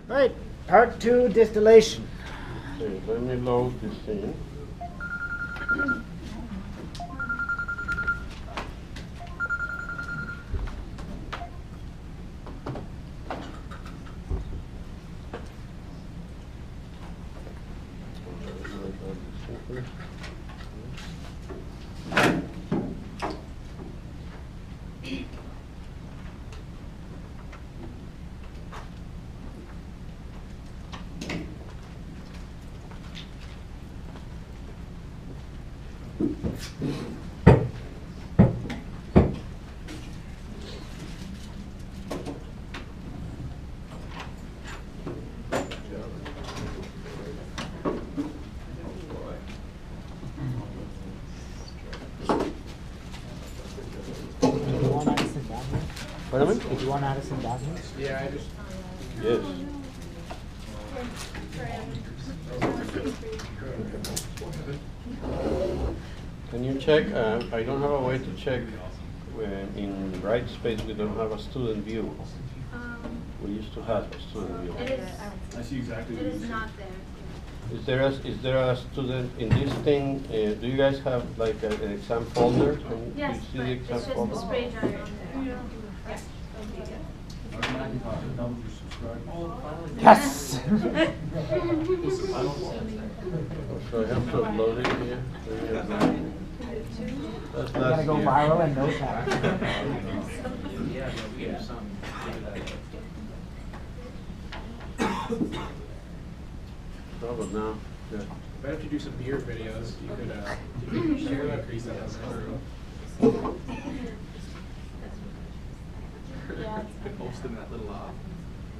Right, part 2, distillation. Okay, let me load this in. Pardon me? Did you want Addison down here? Yeah, I just. Yes. Can you check? I don't have a way to check when in Brightspace we don't have a student view. We used to have a student view. It is. I see exactly. It is not there. Is there a student in this thing? Do you guys have like an exam folder? Can Yes, you see but the it's exam just the folder? spray dryer on there. Yes. Yes! So I have to upload it here. That's We're gonna last go year. viral in no time. Oh, but now, yeah. But if you do some beer videos, you could share that increase that as Yeah. Could post them in that little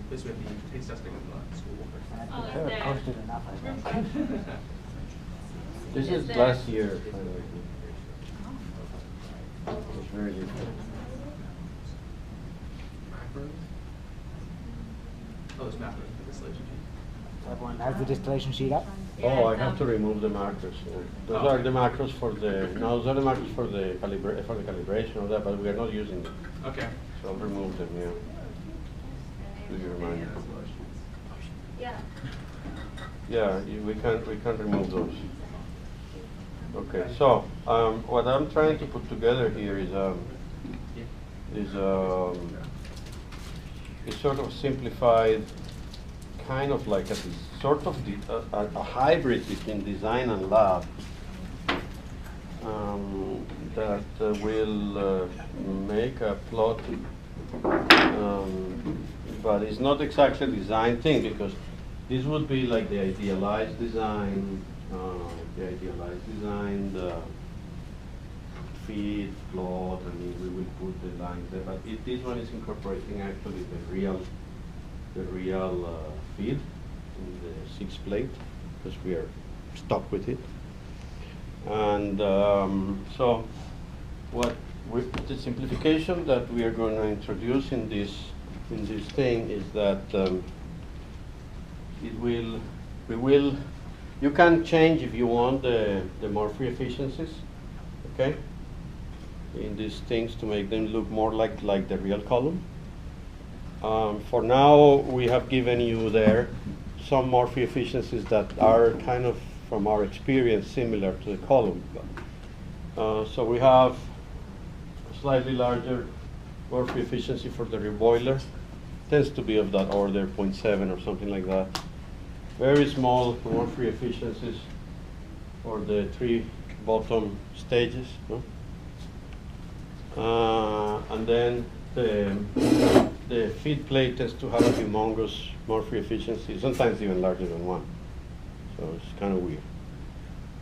place with the taste testing in the school. And I Oh, think it's they're there. posted enough, I think. This Is is there- last year. By the way. It's very different. Oh, there's math in the distillation sheet. Everyone has the distillation sheet up? Oh, I have to remove the macros. Yeah. Those Oh. are the macros for the, no, those are the macros for the calibration of that, but we are not using them. Okay. So I'll remove them, yeah. Do you remind me? Yeah. Yeah, we can't remove those. Okay, so what I'm trying to put together here is sort of simplified, kind of like a hybrid between design and lab that will make a plot, but it's not exactly a design thing because this would be like the idealized design, the feed, plot, I mean, we will put the lines there, but this one is incorporating actually the real feed in the 6 plate, because we are stuck with it. And so the simplification that we are going to introduce in this thing is that you can change if you want the morphy efficiencies, okay, in these things to make them look more like the real column. For now, we have given you there some morphy efficiencies that are kind of, from our experience, similar to the column. So we have a slightly larger morphy efficiency for the reboiler. Tends to be of that order, 0.7 or something like that. Very small morphy efficiencies for the 3 bottom stages. No? And then the feed plate tends to have a humongous morphy efficiency, sometimes even larger than 1. So it's kind of weird.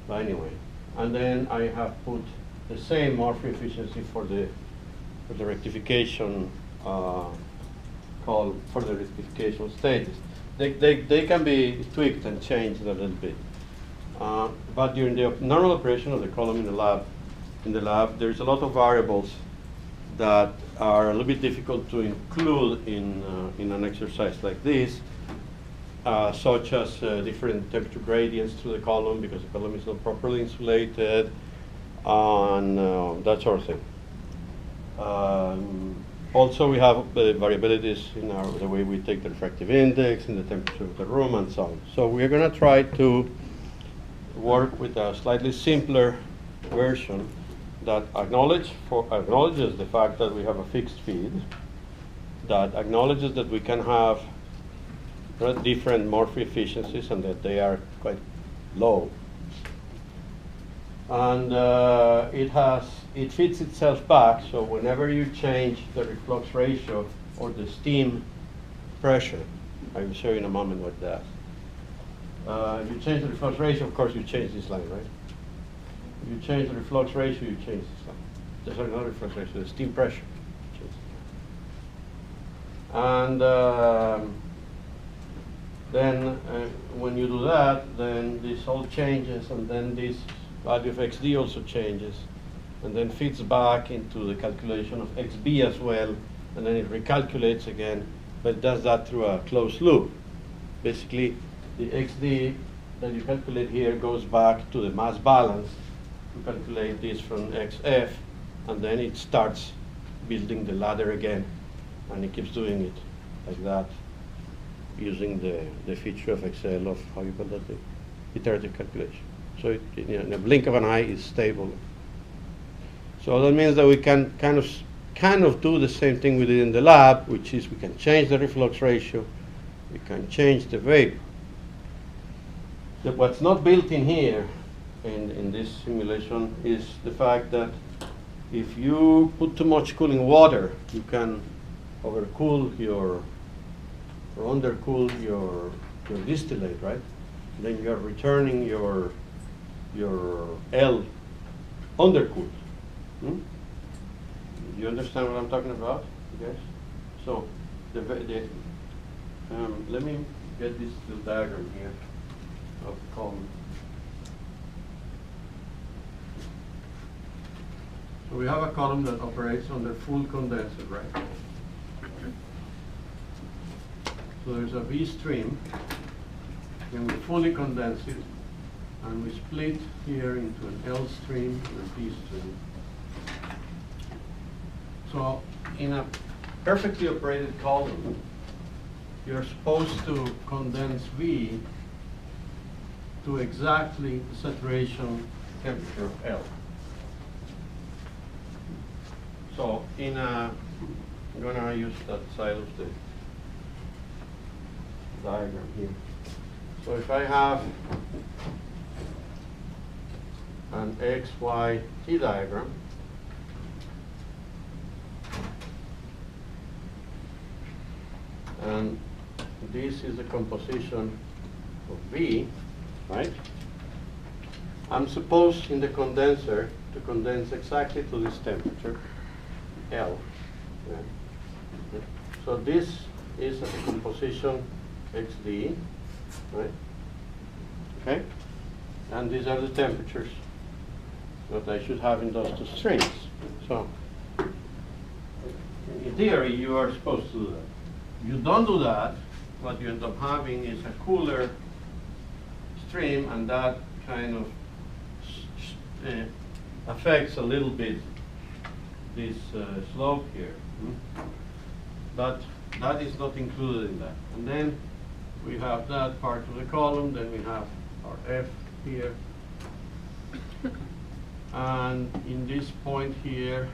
But anyway, and then I have put the same morphy efficiency for the rectification call for the rectification stages. They can be tweaked and changed a little bit. But during the normal operation of the column in the lab, there's a lot of variables that are a little bit difficult to include in an exercise like this, such as different temperature gradients through the column because the column is not properly insulated, and that sort of thing. Also, we have variabilities in the way we take the refractive index, in the temperature of the room, and so on. So we're going to try to work with a slightly simpler version that acknowledges the fact that we have a fixed feed, that acknowledges that we can have different morphy efficiencies and that they are quite low. And it fits itself back, so whenever you change the reflux ratio or the steam pressure, I will show you in a moment what that. If you change the reflux ratio, of course you change this line, right? If you change the reflux ratio, you change this line. Sorry, not reflux ratio, the steam pressure. And then when you do that, then this all changes, and then this value of xd also changes, and then feeds back into the calculation of xb as well, and then it recalculates again, but it does that through a closed loop. Basically, the xd that you calculate here goes back to the mass balance to calculate this from xf, and then it starts building the ladder again, and it keeps doing it like that, using the feature of Excel of, how you call that, the iterative calculation. So it, in a blink of an eye, is stable. So that means that we can kind of do the same thing we did in the lab, which is we can change the reflux ratio, we can change the vapor. What's not built in here in this simulation is the fact that if you put too much cooling water, you can overcool or undercool your distillate, right? Then you're returning your L undercooled. You understand what I'm talking about, yes? So let me get this little diagram here of the column. So we have a column that operates under full condenser, right? So there's a V stream, and we fully condense it, and we split here into an L stream and a V stream. So in a perfectly operated column, you're supposed to condense V to exactly the saturation temperature of L. So I'm going to use that side of the diagram here. So if I have an X, Y, T diagram, and this is the composition of V, right? I'm supposed in the condenser to condense exactly to this temperature, L. Yeah. So this is a composition XD, right? Okay? And these are the temperatures that I should have in those two streams. So, in theory, you are supposed to do that. If you don't do that, what you end up having is a cooler stream, and that kind of affects a little bit this slope here. But that is not included in that. And then we have that part of the column, then we have our F here. And in this point here,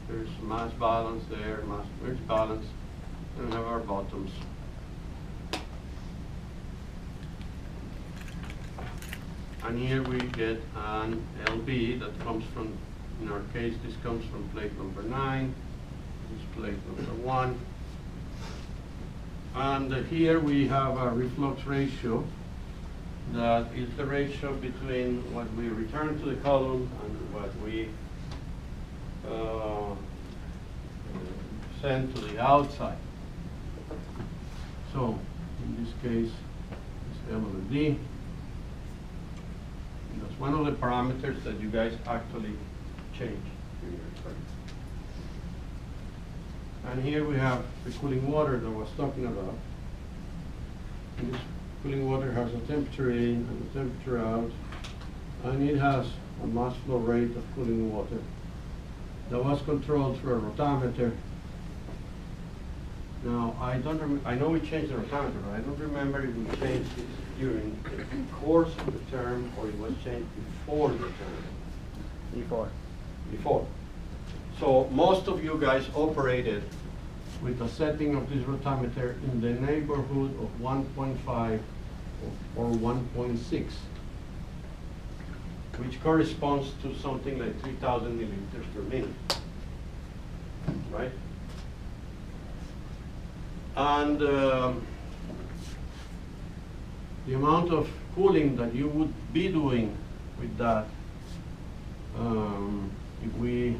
there's mass balance there, mass merge balance, and we have our bottoms. And here we get an LB that comes from, in our case, this comes from plate number 9, this is plate number 1. And here we have a reflux ratio that is the ratio between what we return to the column and what we send to the outside. So in this case, it's L over D. That's one of the parameters that you guys actually change in your experiment. And here we have the cooling water that I was talking about. And this cooling water has a temperature in and a temperature out, and it has a mass flow rate of cooling water that was controlled through a rotameter Now, I know we changed the rotameter, but I don't remember if we changed it during the course of the term or it was changed before the term. Before. So most of you guys operated with a setting of this rotameter in the neighborhood of 1.5 or 1.6, which corresponds to something like 3,000 milliliters per minute, right? And the amount of cooling that you would be doing with that, if we'll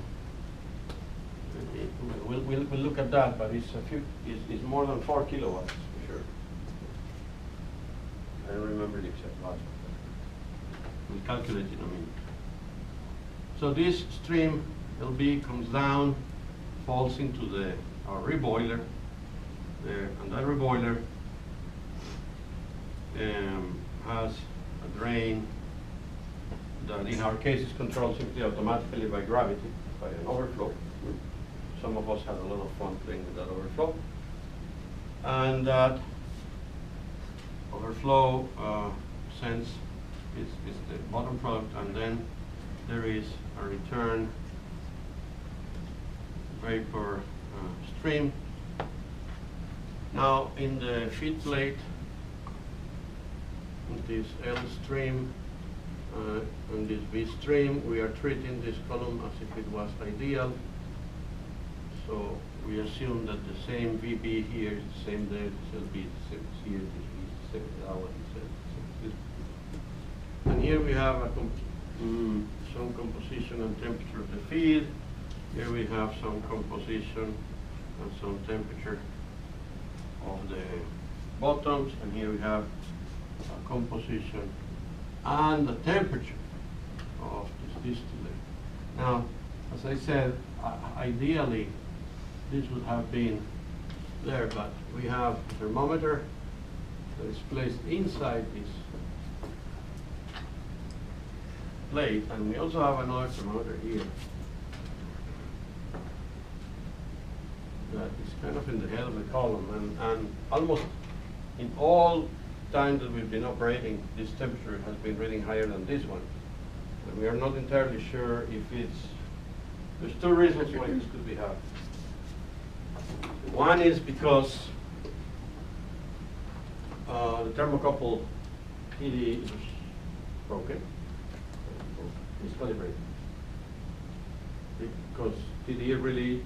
look at that, but it's more than 4 kilowatts for sure. I don't remember the exact value. We'll calculate it in a minute. So this stream LB comes down, falls into our reboiler there, and that reboiler has a drain that in our case is controlled simply automatically by gravity, by an overflow. Some of us had a lot of fun playing with that overflow. And that overflow sends is the bottom product, and then there is a return vapor stream. Now in the feed plate, this L stream and this V stream, we are treating this column as if it was ideal. So we assume that the same VB here is the same there, this LB is the same here, this V is the same, that one is the same. And here we have some composition and temperature of the feed. Here we have some composition and some temperature of the bottoms, and here we have a composition and the temperature of this distillate. Now, as I said, ideally this would have been there, but we have a thermometer that is placed inside this plate, and we also have another thermometer here that is kind of in the head of the column, and almost in all time that we've been operating, this temperature has been reading higher than this one. And we are not entirely sure if there's two reasons why this could be happening. One is because the thermocouple PD is broken, miscalibrated. Because TD really,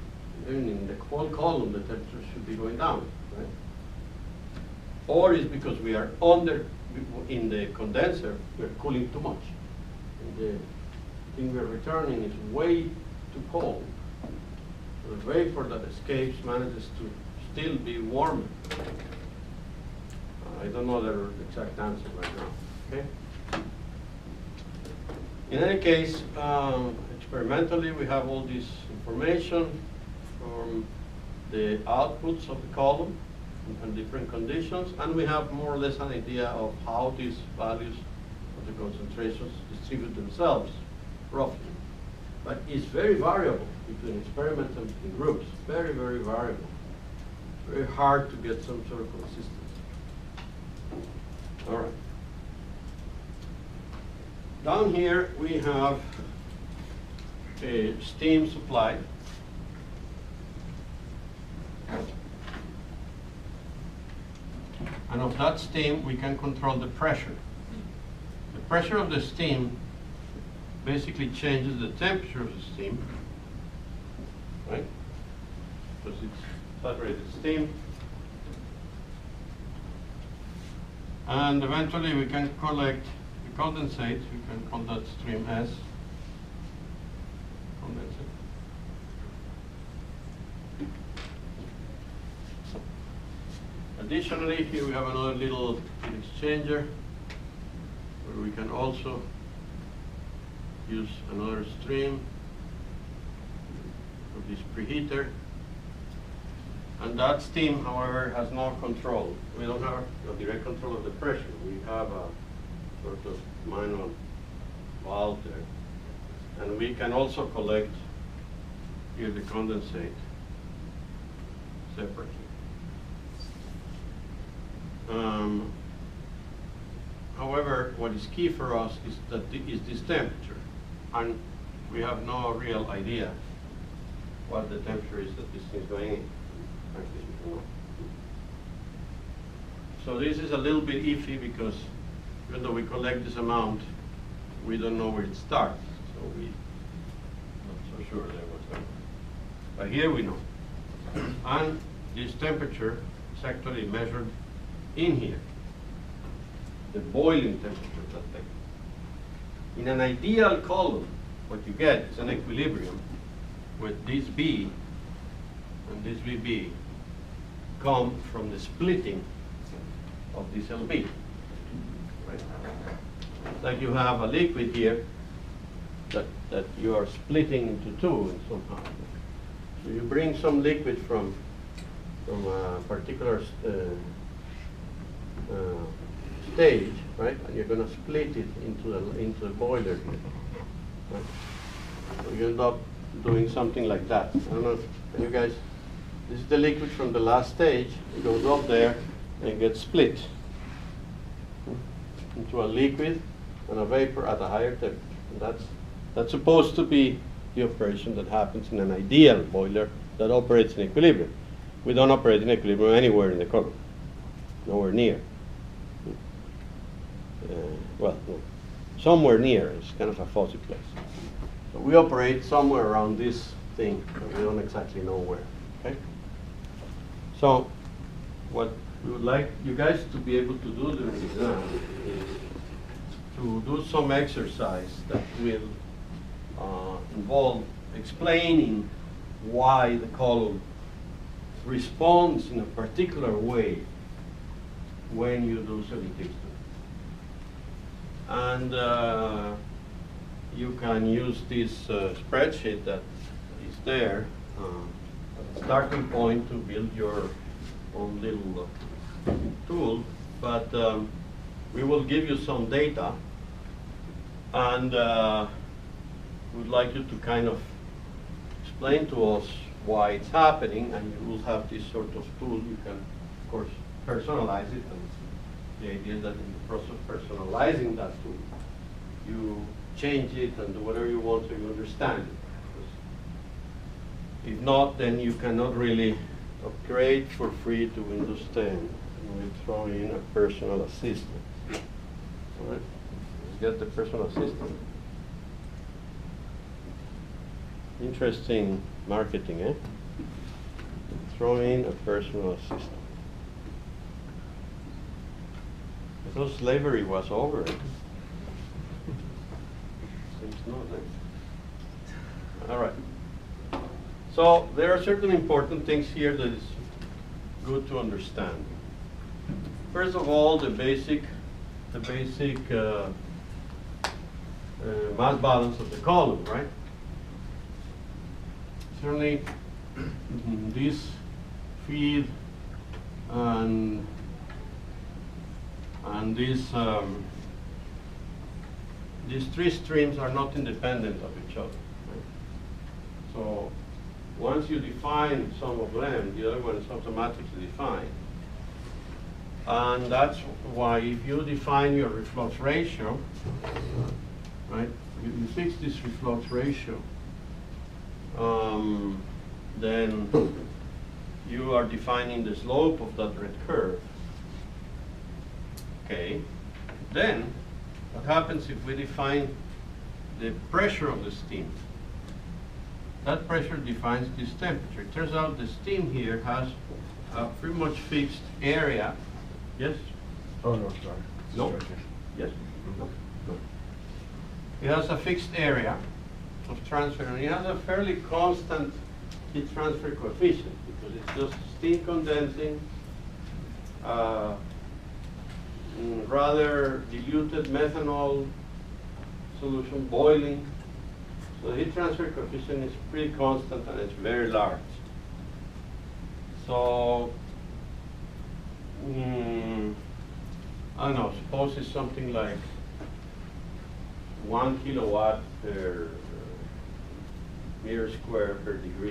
in the whole column, the temperature should be going down, right? Or it's because we are in the condenser, we're cooling too much. And the thing we're returning is way too cold. So the vapor that escapes manages to still be warmer. I don't know the exact answer right now, okay? In any case, experimentally, we have all this information from the outputs of the column and different conditions, and we have more or less an idea of how these values of the concentrations distribute themselves, roughly. But it's very variable between experiments and between groups, very, very variable. Very hard to get some sort of consistency. All right. Down here we have a steam supply. And of that steam, we can control the pressure. The pressure of the steam basically changes the temperature of the steam, right? Because it's saturated steam. And eventually we can collect the condensate. We can call that stream S, condensate. Additionally, here we have another little heat exchanger where we can also use another stream of this preheater. And that steam, however, has no control. We don't have a direct control of the pressure. We have a sort of manual valve there. And we can also collect here the condensate separately. However, what is key for us is that is this temperature, and we have no real idea what the temperature is that this thing is going in. Frankly speaking, no. So this is a little bit iffy because even though we collect this amount, we don't know where it starts. So we're not so sure there what's going on. But here we know. And this temperature is actually measured in here. The boiling temperature of that thing. In an ideal column, what you get is an equilibrium with this B and this VB come from the splitting of this LB. Right? Like you have a liquid here that you are splitting into two and somehow. So you bring some liquid from a particular stage, right? And you're going to split it into the boiler here. Right? So you end up doing something like that. I don't know, can you guys? This is the liquid from the last stage. It goes up there and gets split into a liquid and a vapor at a higher temperature. And that's supposed to be the operation that happens in an ideal boiler that operates in equilibrium. We don't operate in equilibrium anywhere in the column, nowhere near. Well, no. Somewhere near. It's kind of a fuzzy place. So we operate somewhere around this thing, but we don't exactly know where. Okay. So what we would like you guys to be able to do during the exam is to do some exercise that will involve explaining why the column responds in a particular way when you do certain things to it. And you can use this spreadsheet that is there as a starting point to build your own little tool. But we will give you some data, and we'd like you to kind of explain to us why it's happening, and you will have this sort of tool. You can, of course, personalize it, and the idea is that in the process of personalizing that tool, you change it and do whatever you want so you understand it. If not, then you cannot really upgrade for free to Windows 10. And we throw in a personal assistant. All right, let's get the personal assistant. Interesting marketing, eh? Throw in a personal assistant. I thought slavery was over. Seems not, eh? All right. So there are certain important things here that is good to understand. First of all, the basic mass balance of the column, right? Certainly, this feed and these three streams are not independent of each other. Right? So once you define some of them, the other one is automatically defined. And that's why if you define your reflux ratio, right, you fix this reflux ratio, then you are defining the slope of that red curve. Okay. Then, what happens if we define the pressure of the steam? That pressure defines this temperature. It turns out the steam here has a pretty much fixed area. Yes? Oh, no, sorry. No? Yes? No? No. It has a fixed area of transfer, and it has a fairly constant heat transfer coefficient because it's just steam condensing, rather diluted methanol solution boiling. So the heat transfer coefficient is pretty constant and it's very large. So, I don't know, suppose it's something like 1 kilowatt per meter square per degree.